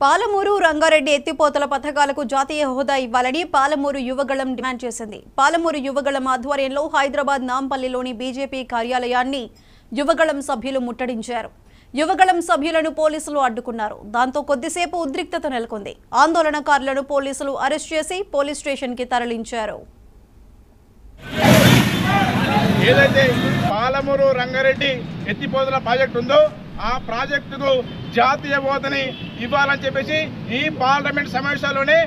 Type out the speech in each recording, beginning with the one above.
పాలమూరు రంగారెడ్డి ఎత్తిపోతల పథకాలకు జాతీయ హోదా ఇవ్వాలని పాలమూరు యువగళం డిమాండ్ చేసింది. పాలమూరు యువగళం ఆధ్వర్యంలో హైదరాబాద్ నాంపల్లిలోని బీజేపీ కార్యాలయాన్ని యువగళం సభ్యులు ముట్టడించారు. యువగళం సభ్యులను పోలీసులు అడ్డుకున్నారు. దాంతో కొద్దిసేపు ఉద్రిక్తత నెలకొంది. ఆందోళనకారులను పోలీసులు అరెస్ట్ చేసి పోలీస్ స్టేషన్కి తరలించారు. ఏదైతే పాలమూరు రంగారెడ్డి ఎత్తిపోతల ప్రాజెక్టు ఉందో ఆ ప్రాజెక్టుకు జాతీయ హోదాని ఇవ్వాలని చెప్పేసి ఈ పార్లమెంట్ సమావేశాల్లోనే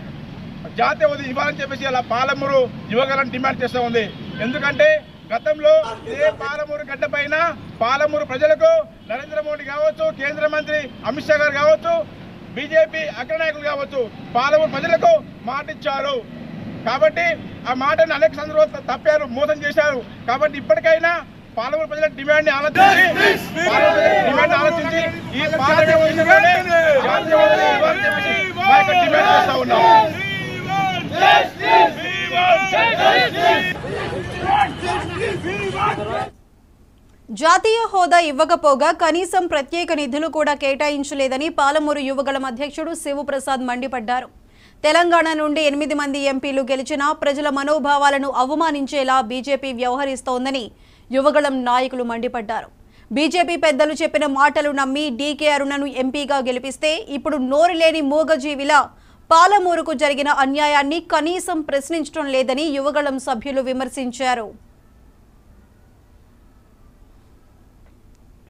జాతీయ హోదా ఇవ్వాలని చెప్పేసి అలా పాలమూరు యువగళం డిమాండ్ చేస్తూ ఉంది. ఎందుకంటే గతంలో ఇదే పాలమూరు గడ్డ పైన పాలమూరు ప్రజలకు నరేంద్ర మోడీ కావచ్చు, కేంద్ర మంత్రి అమిత్ షా గారు కావచ్చు, బీజేపీ అగ్రనాయకులు కావచ్చు, పాలమూరు ప్రజలకు మాట ఇచ్చారు. కాబట్టి ఆ మాటను అనేక సందర్భాలు తప్పారు, మోసం చేశారు. కాబట్టి ఇప్పటికైనా పాలమూరు ప్రజల డిమాండ్ ఆలోచించి ఈ పార్లమెంట్ డిమాండ్ చేస్తా ఉన్నాం. జాతీయ హోదా ఇవ్వకపోగా కనీసం ప్రత్యేక నిధులు కూడా కేటాయించలేదని పాలమూరు యువగళం అధ్యక్షుడు శివప్రసాద్ మండిపడ్డారు. తెలంగాణ నుండి 8 మంది ఎంపీలు గెలిచినా ప్రజల మనోభావాలను అవమానించేలా బీజేపీ వ్యవహరిస్తోందని యువగళం నాయకులు మండిపడ్డారు. బీజేపీ పెద్దలు చెప్పిన మాటలు నమ్మి డీకే అరుణను ఎంపీగా గెలిపిస్తే ఇప్పుడు నోరులేని మూగజీవిలా పాలమూరుకు జరిగిన అన్యాయాన్ని కనీసం ప్రశ్నించడం లేదని యువగళం సభ్యులు విమర్శించారు.